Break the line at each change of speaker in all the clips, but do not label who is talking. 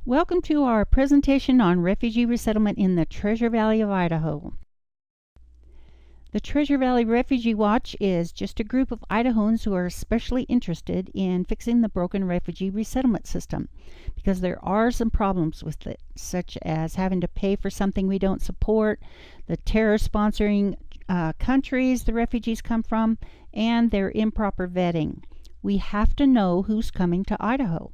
Welcome to our presentation on refugee resettlement in the Treasure Valley of Idaho. The Treasure Valley Refugee Watch is just a group of Idahoans who are especially interested in fixing the broken refugee resettlement system because there are some problems with it, such as having to pay for something we don't support, the terror sponsoring countries the refugees come from, and their improper vetting. We have to know who's coming to Idaho.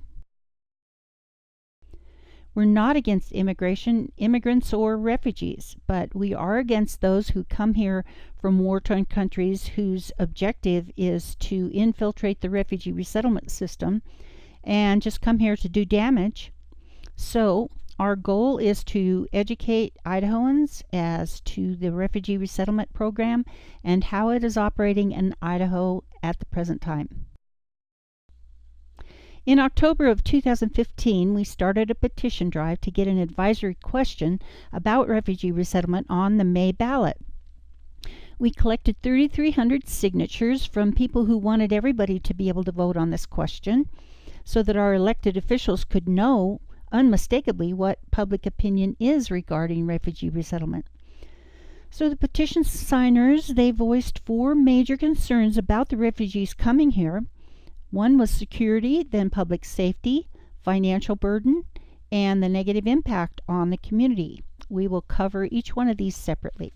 We're not against immigrants, or refugees, but we are against those who come here from war-torn countries whose objective is to infiltrate the refugee resettlement system and just come here to do damage. So our goal is to educate Idahoans as to the refugee resettlement program and how it is operating in Idaho at the present time. In October of 2015, we started a petition drive to get an advisory question about refugee resettlement on the May ballot. We collected 3,300 signatures from people who wanted everybody to be able to vote on this question so that our elected officials could know unmistakably what public opinion is regarding refugee resettlement. So the petition signers, they voiced 4 major concerns about the refugees coming here. One was security, then public safety, financial burden, and the negative impact on the community. We will cover each one of these separately.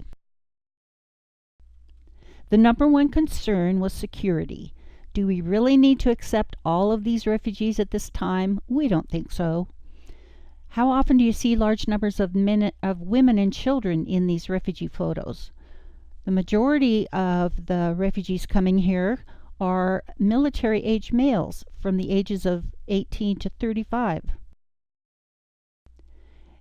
The number one concern was security. Do we really need to accept all of these refugees at this time? We don't think so. How often do you see large numbers of women and children in these refugee photos? The majority of the refugees coming here are military-age males from the ages of 18 to 35.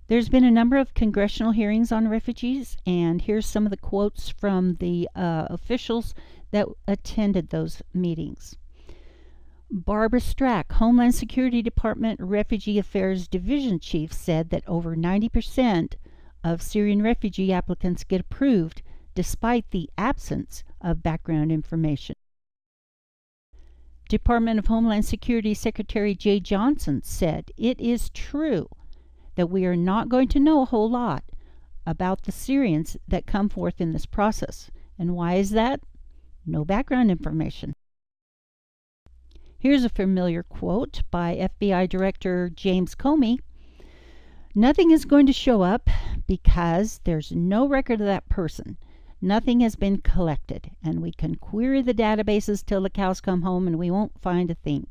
There's been a number of congressional hearings on refugees, and here's some of the quotes from the officials that attended those meetings. Barbara Strack, Homeland Security Department Refugee Affairs Division Chief, said that over 90% of Syrian refugee applicants get approved despite the absence of background information. Department of Homeland Security Secretary Jay Johnson said, "It is true that we are not going to know a whole lot about the Syrians that come forth in this process." And why is that? No background information. Here's a familiar quote by FBI Director James Comey. "Nothing is going to show up because there's no record of that person. Nothing has been collected, and we can query the databases till the cows come home and we won't find a thing."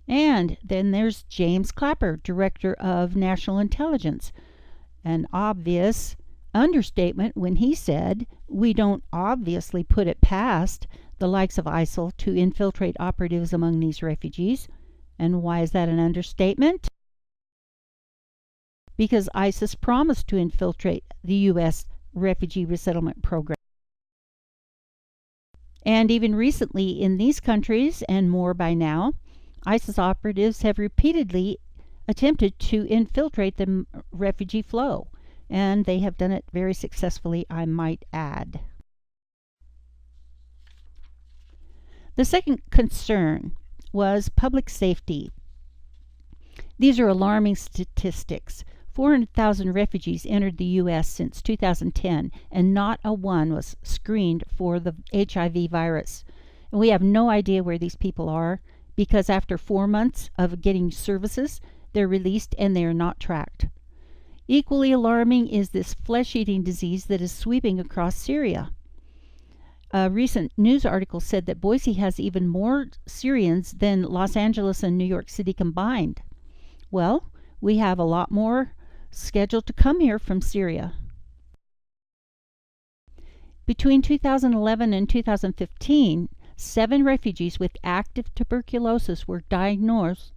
And then there's James Clapper, Director of National Intelligence. An obvious understatement when he said, "We don't obviously put it past the likes of ISIL to infiltrate operatives among these refugees." And why is that an understatement? Because ISIS promised to infiltrate the U.S. refugee resettlement program. And even recently in these countries, and more by now, ISIS operatives have repeatedly attempted to infiltrate the refugee flow, and they have done it very successfully, I might add. The second concern was public safety. These are alarming statistics. 400,000 refugees entered the U.S. since 2010, and not a one was screened for the HIV virus. And we have no idea where these people are because after 4 months of getting services, they're released and they are not tracked. Equally alarming is this flesh-eating disease that is sweeping across Syria. A recent news article said that Boise has even more Syrians than Los Angeles and New York City combined. Well, we have a lot more scheduled to come here from Syria. Between 2011 and 2015, 7 refugees with active tuberculosis were diagnosed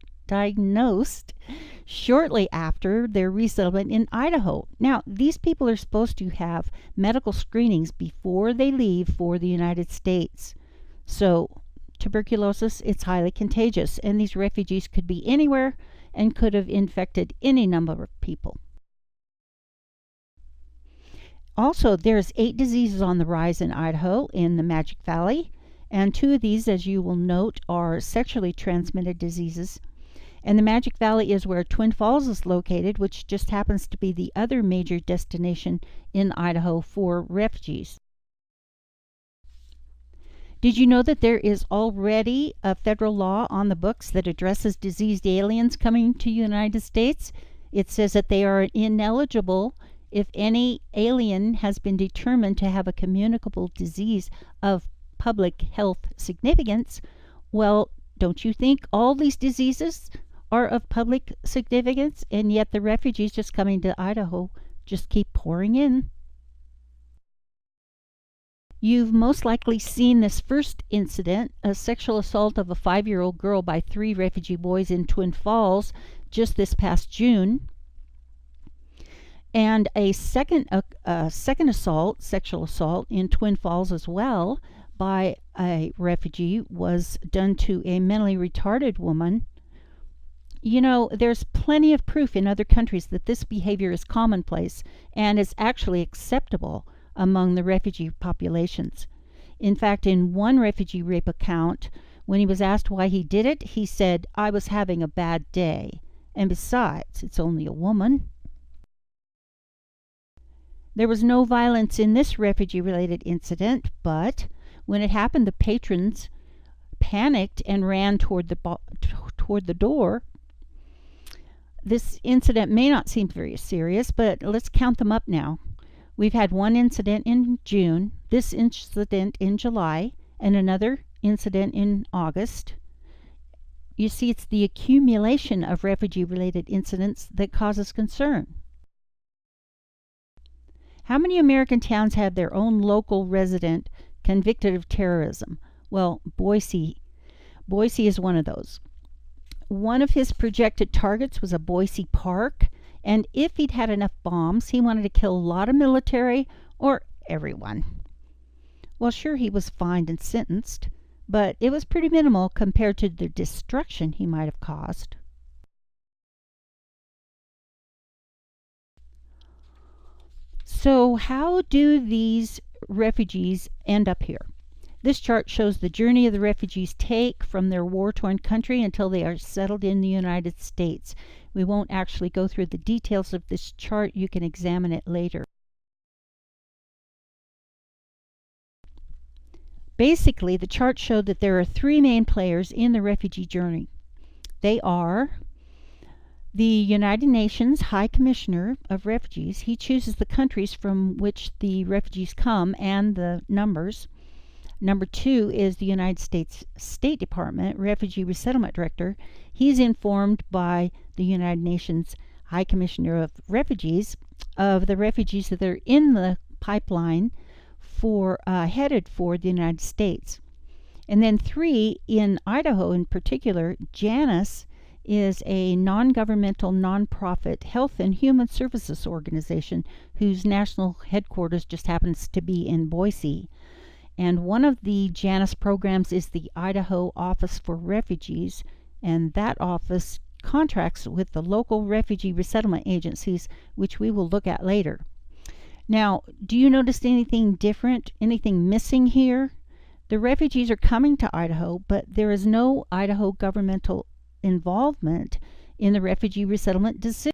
shortly after their resettlement in Idaho. Now, these people are supposed to have medical screenings before they leave for the United States. So, tuberculosis, it's highly contagious, and these refugees could be anywhere and could have infected any number of people. Also, there's 8 diseases on the rise in Idaho in the Magic Valley, and 2 of these, as you will note, are sexually transmitted diseases. And the Magic Valley is where Twin Falls is located, which just happens to be the other major destination in Idaho for refugees. Did you know that there is already a federal law on the books that addresses diseased aliens coming to the United States? It says that they are ineligible if any alien has been determined to have a communicable disease of public health significance. Well, don't you think all these diseases are of public significance, and yet the refugees just coming to Idaho just keep pouring in? You've most likely seen this first incident, a sexual assault of a 5-year-old girl by 3 refugee boys in Twin Falls just this past June. And a second assault, sexual assault in Twin Falls as well by a refugee was done to a mentally retarded woman. You know, there's plenty of proof in other countries that this behavior is commonplace and is actually acceptable among the refugee populations. In fact, in one refugee rape account, when he was asked why he did it, he said, "I was having a bad day. And besides, it's only a woman." There was no violence in this refugee-related incident, but when it happened, the patrons panicked and ran toward the door. This incident may not seem very serious, but let's count them up now. We've had one incident in June, this incident in July, and another incident in August. You see, it's the accumulation of refugee-related incidents that causes concern. How many American towns have their own local resident convicted of terrorism? Well, Boise is one of those. One of his projected targets was a Boise park, and if he'd had enough bombs, he wanted to kill a lot of military or everyone. Well, sure, he was fined and sentenced, but it was pretty minimal compared to the destruction he might have caused. So how do these refugees end up here? This chart shows the journey of the refugees take from their war-torn country until they are settled in the United States. We won't actually go through the details of this chart. You can examine it later. Basically, the chart showed that there are 3 main players in the refugee journey. They are the United Nations High Commissioner of Refugees. He chooses the countries from which the refugees come and the numbers. Number 2 is the United States State Department Refugee Resettlement Director. He's informed by the United Nations High Commissioner of Refugees of the refugees that are in the pipeline headed for the United States. And then 3, in Idaho in particular, Janus is a non-governmental, non-profit health and human services organization whose national headquarters just happens to be in Boise. And one of the Janus programs is the Idaho Office for Refugees, and that office contracts with the local refugee resettlement agencies, which we will look at later. Now, do you notice anything different, anything missing here? The refugees are coming to Idaho, but there is no Idaho governmental involvement in the refugee resettlement decision.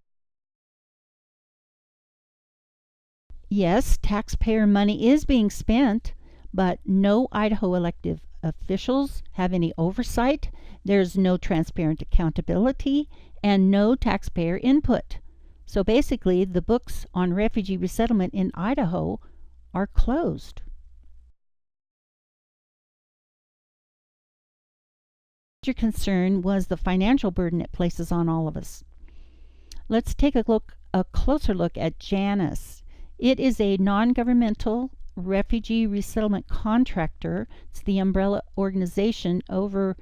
Yes, taxpayer money is being spent, but no Idaho elected officials have any oversight. There's no transparent accountability and no taxpayer input. So basically, the books on refugee resettlement in Idaho are closed. Major concern was the financial burden it places on all of us. Let's take a closer look at Janus. It is a non-governmental refugee resettlement contractor. It's the umbrella organization over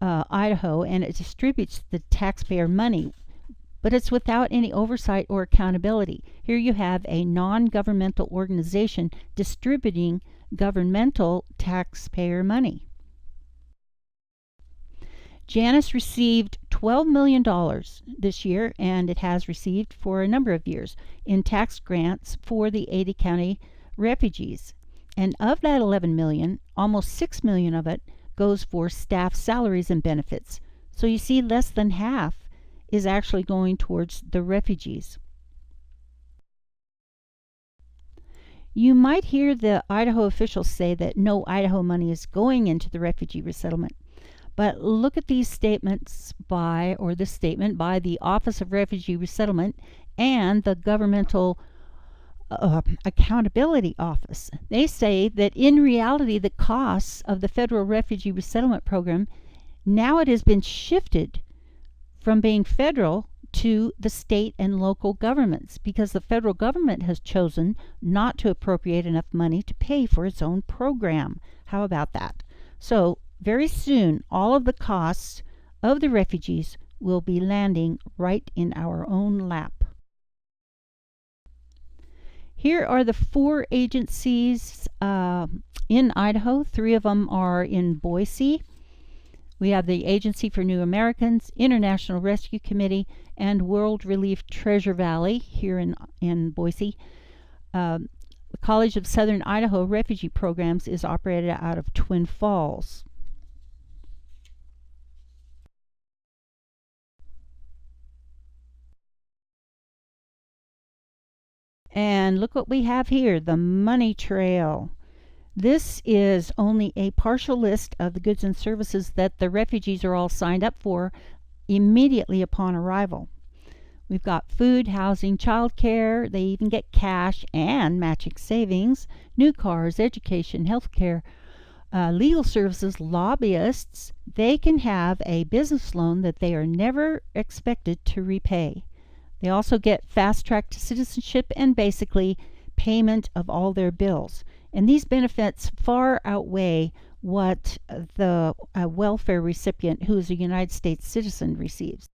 Idaho, and it distributes the taxpayer money, but it's without any oversight or accountability. Here you have a non-governmental organization distributing governmental taxpayer money. Janus received $12 million this year, and it has received for a number of years in tax grants for the 80 county refugees. And of that $11 million, almost $6 million of it goes for staff salaries and benefits. So you see, less than half is actually going towards the refugees. You might hear the Idaho officials say that no Idaho money is going into the refugee resettlement. But look at these statements this statement by the Office of Refugee Resettlement and the Governmental Accountability Office. They say that in reality, the costs of the federal refugee resettlement program, now it has been shifted from being federal to the state and local governments because the federal government has chosen not to appropriate enough money to pay for its own program. How about that? So very soon, all of the costs of the refugees will be landing right in our own lap. Here are the 4 agencies in Idaho. 3 of them are in Boise. We have the Agency for New Americans, International Rescue Committee, and World Relief Treasure Valley here in Boise. The College of Southern Idaho Refugee Programs is operated out of Twin Falls. And look what we have here, the money trail. This is only a partial list of the goods and services that the refugees are all signed up for immediately upon arrival. We've got food, housing, childcare. They even get cash and matching savings, new cars, education, healthcare, legal services, lobbyists. They can have a business loan that they are never expected to repay. They also get fast-track to citizenship and basically payment of all their bills. And these benefits far outweigh what the welfare recipient who is a United States citizen receives.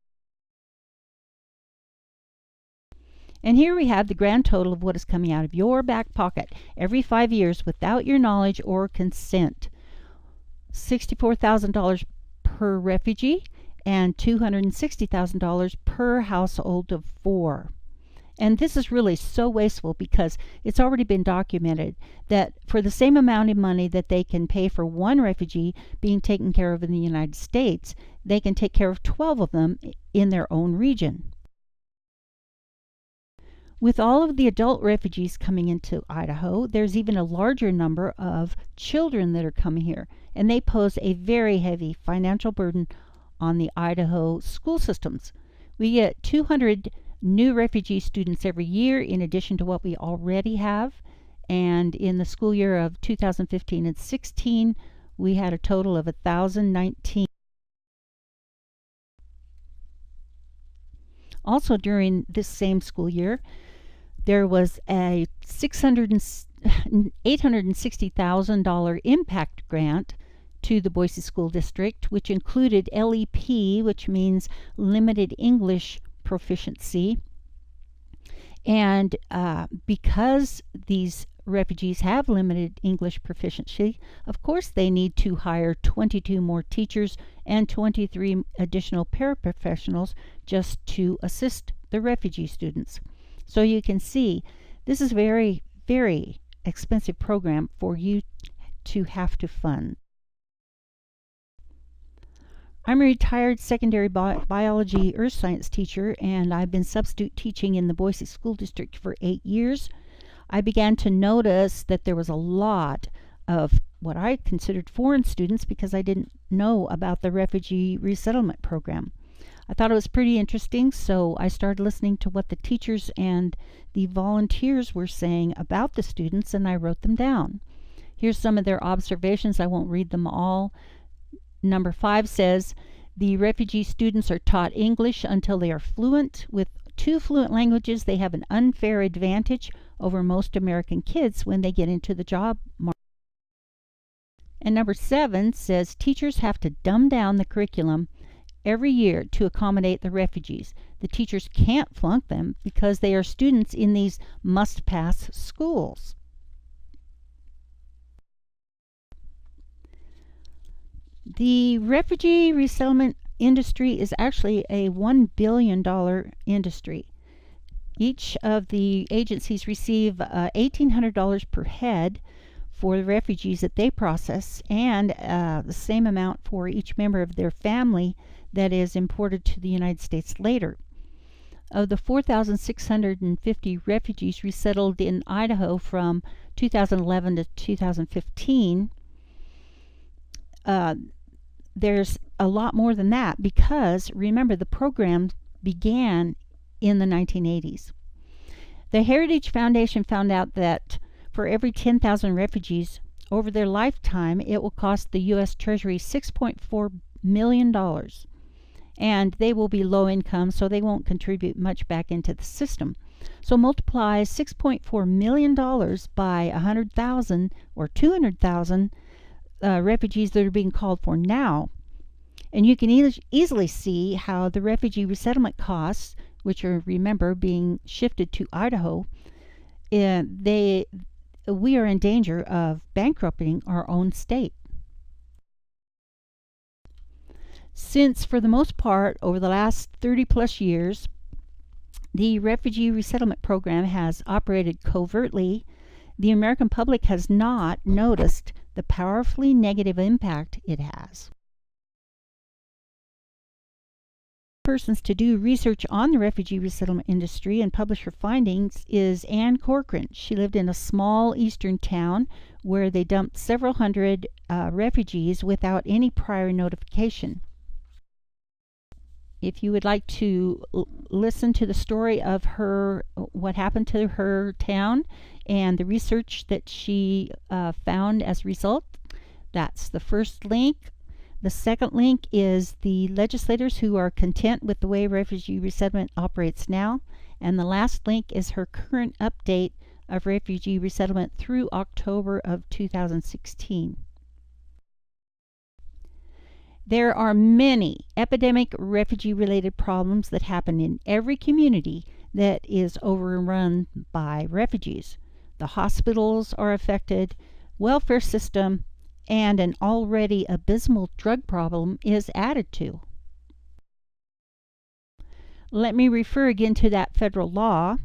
And here we have the grand total of what is coming out of your back pocket every 5 years without your knowledge or consent. $64,000 per refugee and $260,000 per household of 4. And this is really so wasteful because it's already been documented that for the same amount of money that they can pay for one refugee being taken care of in the United States, they can take care of 12 of them in their own region. With all of the adult refugees coming into Idaho, there's even a larger number of children that are coming here, and they pose a very heavy financial burden on the Idaho school systems. We get 200 new refugee students every year in addition to what we already have, and in the school year of 2015 and 16, we had a total of 1,019. Also during this same school year, there was a $860,000 impact grant to the Boise School District, which included LEP, which means Limited English Proficiency. And because these refugees have limited English proficiency, of course they need to hire 22 more teachers and 23 additional paraprofessionals just to assist the refugee students. So you can see this is a very, very expensive program for you to have to fund. I'm a retired secondary biology earth science teacher, and I've been substitute teaching in the Boise School District for 8 years. I began to notice that there was a lot of what I considered foreign students because I didn't know about the Refugee Resettlement Program. I thought it was pretty interesting, so I started listening to what the teachers and the volunteers were saying about the students, and I wrote them down. Here's some of their observations. I won't read them all. Number 5 says, the refugee students are taught English until they are fluent. With 2 fluent languages, they have an unfair advantage over most American kids when they get into the job market. And number 7 says, teachers have to dumb down the curriculum every year to accommodate the refugees. The teachers can't flunk them because they are students in these must-pass schools. The refugee resettlement industry is actually a $1 billion industry. Each of the agencies receive $1,800 per head for the refugees that they process, and the same amount for each member of their family that is imported to the United States later. Of the 4,650 refugees resettled in Idaho from 2011 to 2015, there's a lot more than that, because remember, the program began in the 1980s. The Heritage Foundation found out that for every 10,000 refugees over their lifetime, it will cost the U.S. Treasury $6.4 million. And they will be low income, so they won't contribute much back into the system. So multiply $6.4 million by 100,000 or 200,000 refugees that are being called for now. And you can easily see how the refugee resettlement costs, which are, remember, being shifted to Idaho, we are in danger of bankrupting our own state. Since, for the most part, over the last 30 plus years, the Refugee Resettlement Program has operated covertly, the American public has not noticed the powerfully negative impact it has. Persons to do research on the refugee resettlement industry and publish her findings is Ann Corcoran. She lived in a small eastern town where they dumped several hundred refugees without any prior notification. If you would like to listen to the story of what happened to her town and the research that she found as a result, that's the first link. The second link is the legislators who are content with the way refugee resettlement operates now. And the last link is her current update of refugee resettlement through October of 2016. There are many epidemic refugee-related problems that happen in every community that is overrun by refugees. The hospitals are affected, welfare system, and an already abysmal drug problem is added to. Let me refer again to that federal law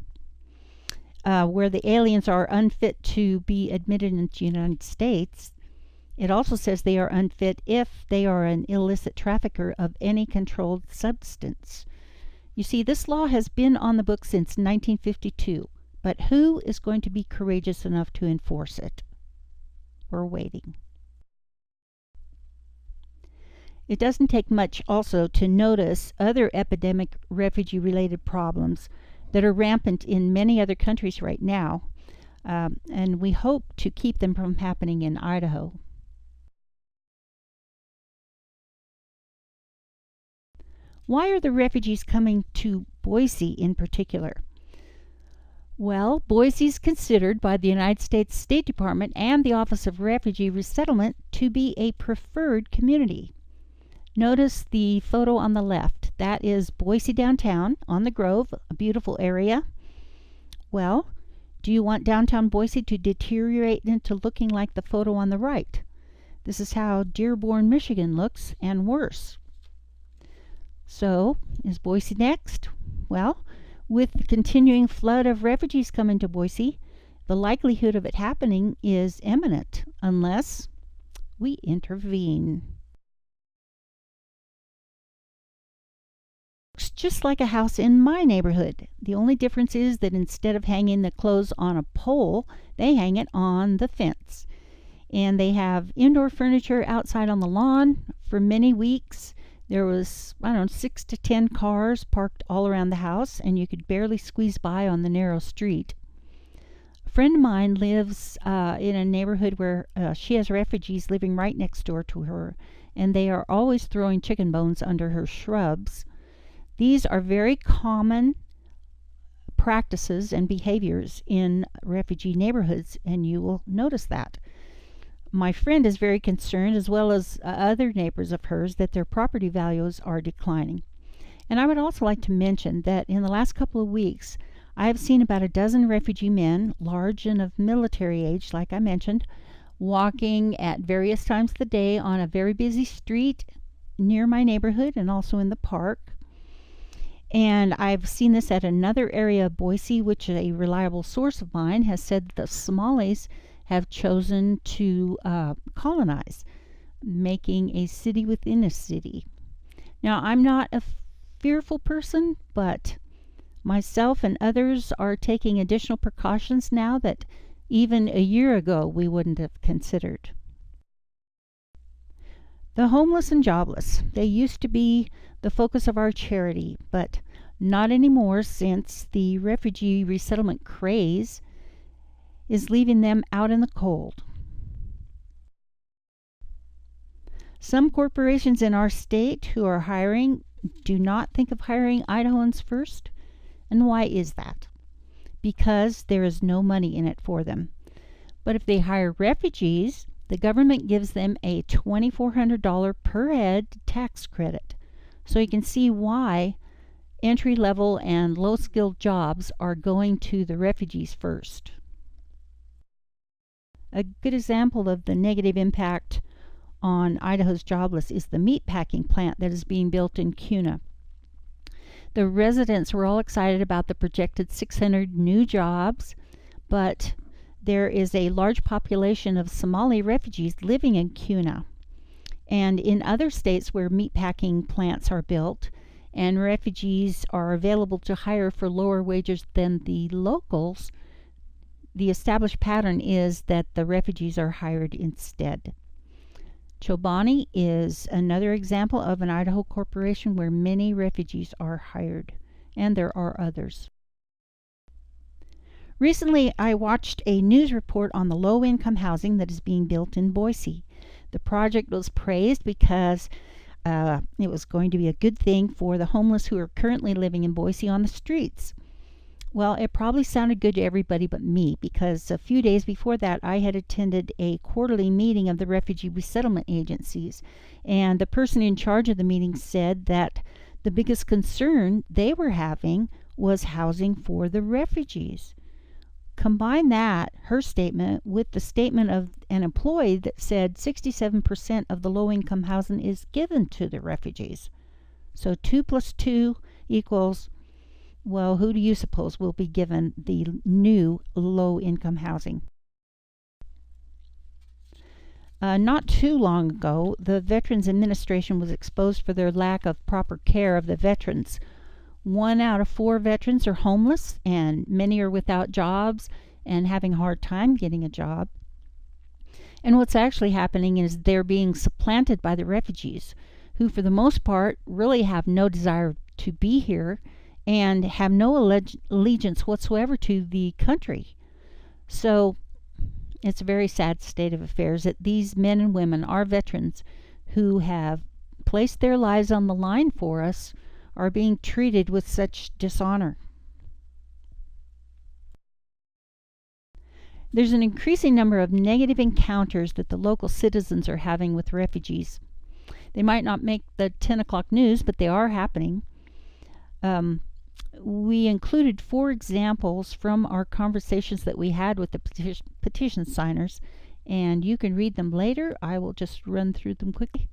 where the aliens are unfit to be admitted into the United States. It also says they are unfit if they are an illicit trafficker of any controlled substance. You see, this law has been on the books since 1952, but who is going to be courageous enough to enforce it? We're waiting. It doesn't take much also to notice other epidemic refugee-related problems that are rampant in many other countries right now, and we hope to keep them from happening in Idaho. Why are the refugees coming to Boise in particular? Well, Boise is considered by the United States State Department and the Office of Refugee Resettlement to be a preferred community. Notice the photo on the left. That is Boise downtown on the Grove, a beautiful area. Well, do you want downtown Boise to deteriorate into looking like the photo on the right? This is how Dearborn, Michigan looks, and worse. So, is Boise next? Well, with the continuing flood of refugees coming to Boise, the likelihood of it happening is imminent unless we intervene. Looks just like a house in my neighborhood. The only difference is that instead of hanging the clothes on a pole, they hang it on the fence. And they have indoor furniture outside on the lawn for many weeks. There was, 6 to 10 cars parked all around the house, and you could barely squeeze by on the narrow street. A friend of mine lives in a neighborhood where she has refugees living right next door to her, and they are always throwing chicken bones under her shrubs. These are very common practices and behaviors in refugee neighborhoods, and you will notice that. My friend is very concerned, as well as other neighbors of hers, that their property values are declining. And I would also like to mention that in the last couple of weeks, I have seen about a dozen refugee men, large and of military age, like I mentioned, walking at various times of the day on a very busy street near my neighborhood and also in the park. And I've seen this at another area of Boise, which a reliable source of mine has said the Somalis have chosen to colonize, making a city within a city. Now, I'm not a fearful person, but myself and others are taking additional precautions now that even a year ago we wouldn't have considered. The homeless and jobless, they used to be the focus of our charity, but not anymore, since the refugee resettlement craze is leaving them out in the cold. Some corporations in our state who are hiring do not think of hiring Idahoans first. And why is that? Because there is no money in it for them. But if they hire refugees, the government gives them a $2,400 per head tax credit. So you can see why entry-level and low-skilled jobs are going to the refugees first. A good example of the negative impact on Idaho's jobless is the meatpacking plant that is being built in Kuna. The residents were all excited about the projected 600 new jobs, but there is a large population of Somali refugees living in Kuna. And in other states where meatpacking plants are built and refugees are available to hire for lower wages than the locals, the established pattern is that the refugees are hired instead. Chobani is another example of an Idaho corporation where many refugees are hired, and there are others. Recently, I watched a news report on the low-income housing that is being built in Boise. The project was praised because it was going to be a good thing for the homeless who are currently living in Boise on the streets. Well, it probably sounded good to everybody but me, because a few days before that I had attended a quarterly meeting of the Refugee Resettlement agencies, and the person in charge of the meeting said that the biggest concern they were having was housing for the refugees. Combine that, her statement, with the statement of an employee that said 67% of the low-income housing is given to the refugees. So 2 plus 2 equals, well, who do you suppose will be given the new low-income housing? Not too long ago, the Veterans Administration was exposed for their lack of proper care of the veterans. 1 out of 4 veterans are homeless, and many are without jobs and having a hard time getting a job. And what's actually happening is they're being supplanted by the refugees, who for the most part really have no desire to be here and have no allegiance whatsoever to the country. So it's a very sad state of affairs that these men and women, our veterans, who have placed their lives on the line for us, are being treated with such dishonor. There's an increasing number of negative encounters that the local citizens are having with refugees. They might not make the 10 o'clock news, but they are happening. We included 4 examples from our conversations that we had with the petition signers, and you can read them later. I will just run through them quickly.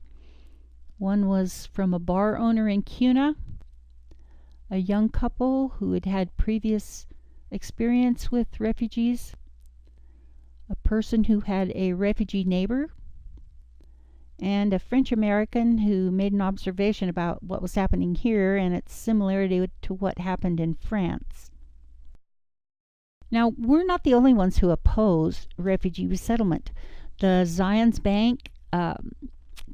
One was from a bar owner in Kuna, a young couple who had had previous experience with refugees, a person who had a refugee neighbor, and a French American who made an observation about what was happening here and its similarity to what happened in France. Now, we're not the only ones who oppose refugee resettlement. The Zions Bank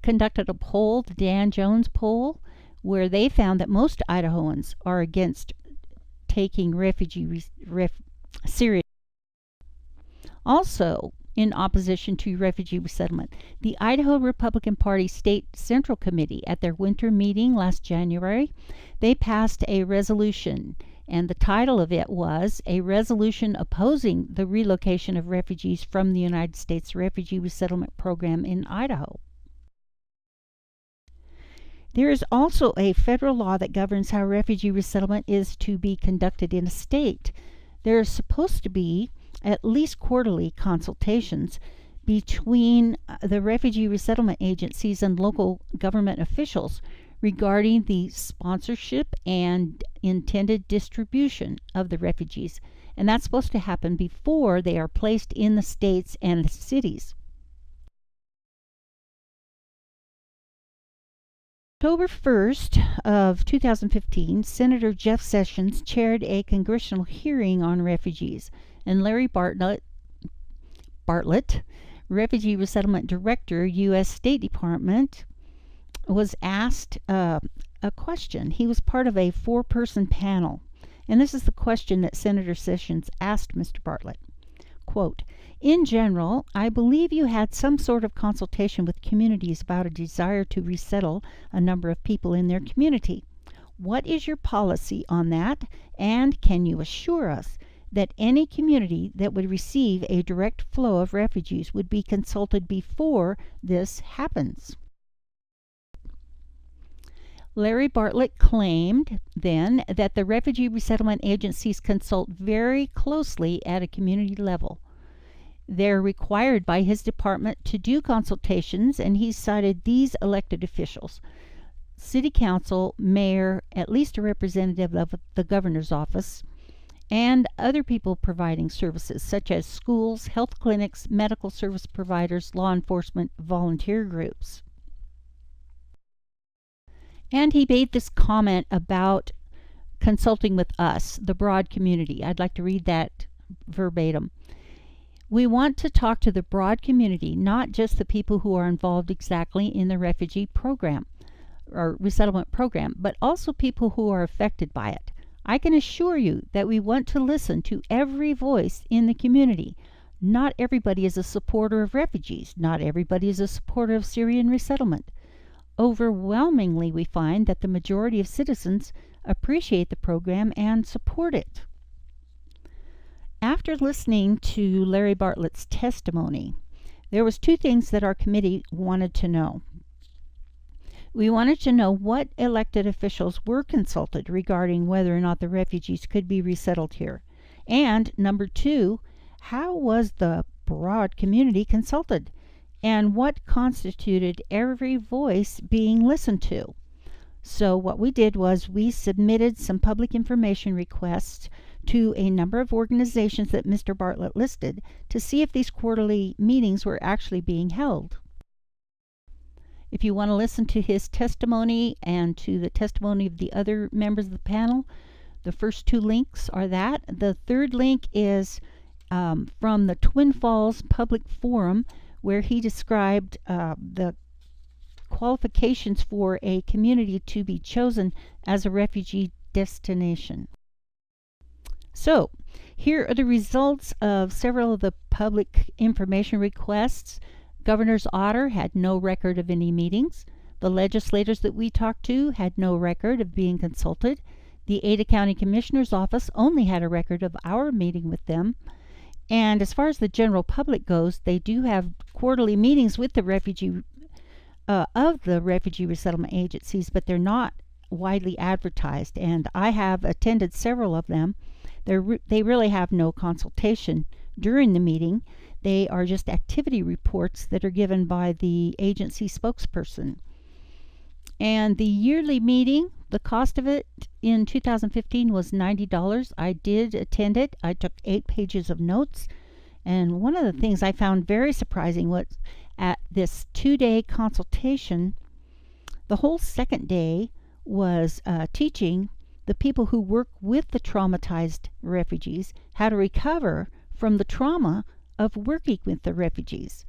conducted a poll, the Dan Jones poll, where they found that most Idahoans are against taking Syria. Also, in opposition to refugee resettlement, the Idaho Republican Party State Central Committee, at their winter meeting last January, they passed a resolution, and the title of it was a resolution opposing the relocation of refugees from the United States Refugee Resettlement Program in Idaho. There is also a federal law that governs how refugee resettlement is to be conducted in a state. There is supposed to be at least quarterly consultations between the refugee resettlement agencies and local government officials regarding the sponsorship and intended distribution of the refugees, and that's supposed to happen before they are placed in the states and the cities. October 1st of 2015, Senator Jeff Sessions chaired a congressional hearing on refugees, and Larry Bartlett, Refugee Resettlement Director, U.S. State Department, was asked a question. He was part of a four-person panel, and this is the question that Senator Sessions asked Mr. Bartlett. Quote, "In general, I believe you had some sort of consultation with communities about a desire to resettle a number of people in their community. What is your policy on that, and can you assure us that any community that would receive a direct flow of refugees would be consulted before this happens?" Larry Bartlett claimed then that the refugee resettlement agencies consult very closely at a community level. They're required by his department to do consultations, and he cited these elected officials: city council, mayor, at least a representative of the governor's office, and other people providing services such as schools, health clinics, medical service providers, law enforcement, volunteer groups. And he made this comment about consulting with us, the broad community. I'd like to read that verbatim. "We want to talk to the broad community, not just the people who are involved exactly in the refugee program or resettlement program, but also people who are affected by it. I can assure you that we want to listen to every voice in the community. Not everybody is a supporter of refugees. Not everybody is a supporter of Syrian resettlement. Overwhelmingly, we find that the majority of citizens appreciate the program and support it." After listening to Larry Bartlett's testimony, there was two things that our committee wanted to know. We wanted to know what elected officials were consulted regarding whether or not the refugees could be resettled here. And number two, how was the broad community consulted? And what constituted every voice being listened to? So what we did was we submitted some public information requests to a number of organizations that Mr. Bartlett listed to see if these quarterly meetings were actually being held. If you want to listen to his testimony and to the testimony of the other members of the panel, the first two links are that. The third link is from the Twin Falls Public Forum, where he described the qualifications for a community to be chosen as a refugee destination. So, here are the results of several of the public information requests. Governor's Otter had no record of any meetings. The legislators that we talked to had no record of being consulted. The Ada County Commissioner's Office only had a record of our meeting with them. And as far as the general public goes, they do have quarterly meetings with the refugee resettlement agencies, but they're not widely advertised. And I have attended several of them. They really have no consultation during the meeting. They are just activity reports that are given by the agency spokesperson. And the yearly meeting, the cost of it in 2015 was $90. I did attend it. I took 8 pages of notes. And one of the things I found very surprising was at this 2-day consultation, the whole second day was teaching the people who work with the traumatized refugees how to recover from the trauma of working with the refugees.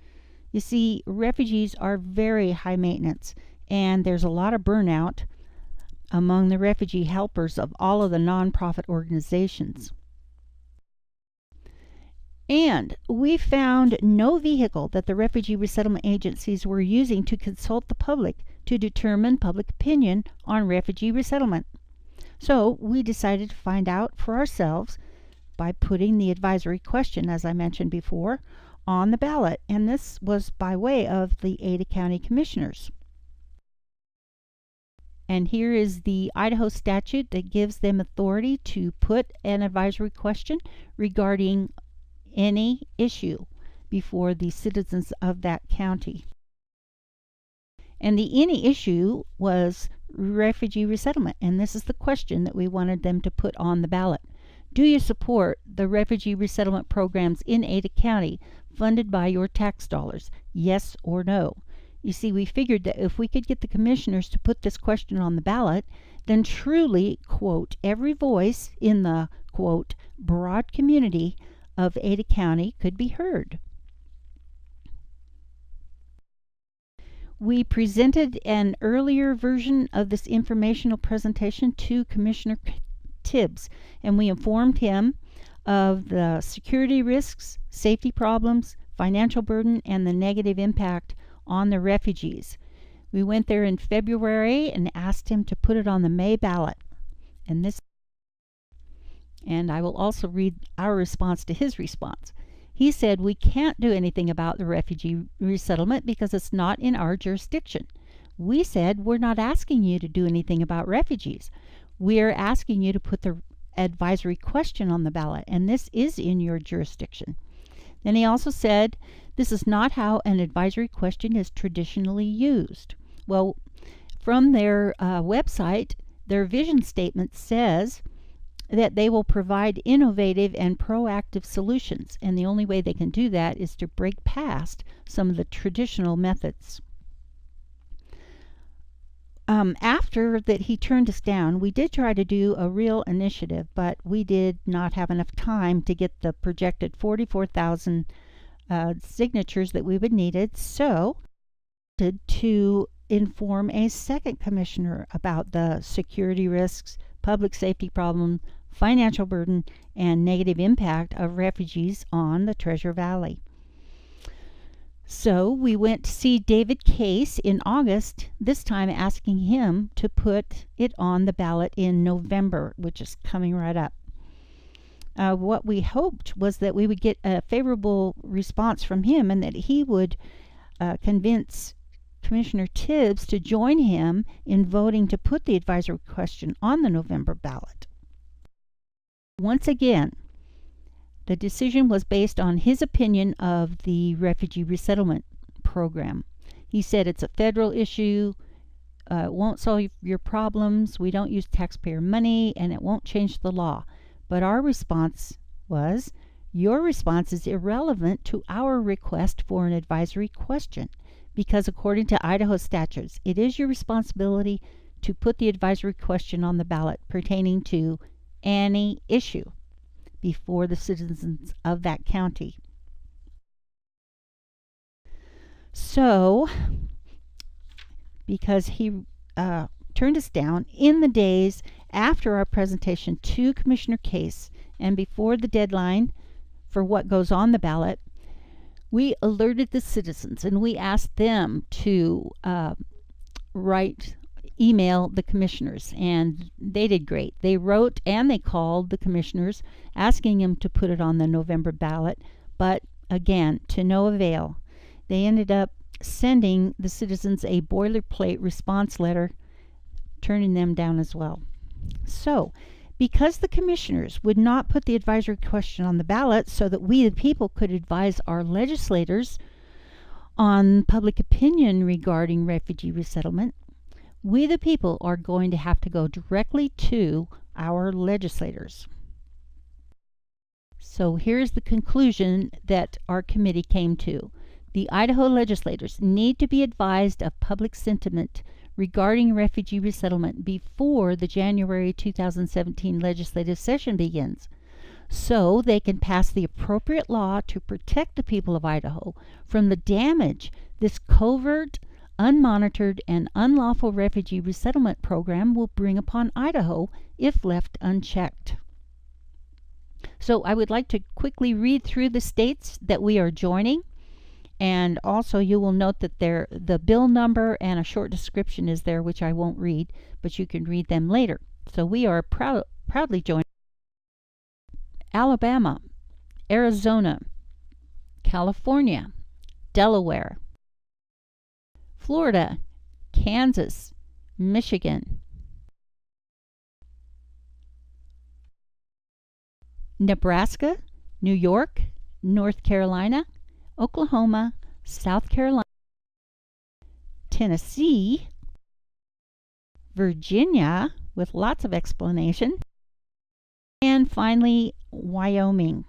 You see, refugees are very high maintenance, and there's a lot of burnout among the refugee helpers of all of the nonprofit organizations. And we found no vehicle that the refugee resettlement agencies were using to consult the public to determine public opinion on refugee resettlement. So we decided to find out for ourselves by putting the advisory question, as I mentioned before, on the ballot. And this was by way of the Ada County Commissioners. And here is the Idaho statute that gives them authority to put an advisory question regarding any issue before the citizens of that county. And the any issue was refugee resettlement. And this is the question that we wanted them to put on the ballot. Do you support the refugee resettlement programs in Ada County funded by your tax dollars? Yes or no? You see, we figured that if we could get the commissioners to put this question on the ballot, then truly, quote, every voice in the, quote, broad community of Ada County could be heard. We presented an earlier version of this informational presentation to Commissioner Tibbs, and we informed him of the security risks, safety problems, financial burden, and the negative impact on the refugees. We went there in February and asked him to put it on the May ballot. And I will also read our response to his response. He said, we can't do anything about the refugee resettlement because it's not in our jurisdiction. We said, we're not asking you to do anything about refugees. We're asking you to put the advisory question on the ballot, and this is in your jurisdiction. Then he also said, this is not how an advisory question is traditionally used. Well, from their website, their vision statement says that they will provide innovative and proactive solutions, and the only way they can do that is to break past some of the traditional methods. After that he turned us down, we did try to do a real initiative, but we did not have enough time to get the projected 44,000 signatures that we would needed, so to inform a second commissioner about the security risks, public safety problem, financial burden, and negative impact of refugees on the Treasure Valley. So we went to see David Case in August, this time asking him to put it on the ballot in November, which is coming right up. What we hoped was that we would get a favorable response from him and that he would convince Commissioner Tibbs to join him in voting to put the advisory question on the November ballot. Once again, the decision was based on his opinion of the refugee resettlement program. He said it's a federal issue, it won't solve your problems, we don't use taxpayer money, and it won't change the law. But our response was, your response is irrelevant to our request for an advisory question, because according to Idaho statutes, it is your responsibility to put the advisory question on the ballot pertaining to any issue before the citizens of that county. So, because he turned us down in the days after our presentation to Commissioner Case and before the deadline for what goes on the ballot, we alerted the citizens and we asked them to email the commissioners, and they did great. They wrote and they called the commissioners asking them to put it on the November ballot, but again, to no avail. They ended up sending the citizens a boilerplate response letter, turning them down as well. So, because the commissioners would not put the advisory question on the ballot so that we, the people, could advise our legislators on public opinion regarding refugee resettlement, we, the people, are going to have to go directly to our legislators. So here's the conclusion that our committee came to. The Idaho legislators need to be advised of public sentiment regarding refugee resettlement before the January 2017 legislative session begins, so they can pass the appropriate law to protect the people of Idaho from the damage this covert, unmonitored, and unlawful refugee resettlement program will bring upon Idaho if left unchecked. So I would like to quickly read through the states that we are joining, and also you will note that the bill number and a short description is there, which I won't read, but you can read them later. So we are proudly joining Alabama, Arizona, California, Delaware, Florida, Kansas, Michigan, Nebraska, New York, North Carolina, Oklahoma, South Carolina, Tennessee, Virginia, with lots of explanation, and finally, Wyoming.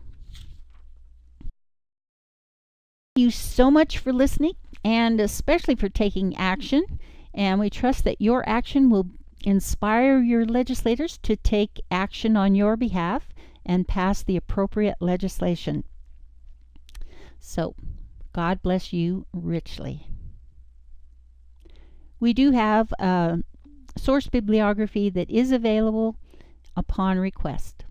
Thank you so much for listening and especially for taking action. And we trust that your action will inspire your legislators to take action on your behalf and pass the appropriate legislation. So, God bless you richly. We do have a source bibliography that is available upon request.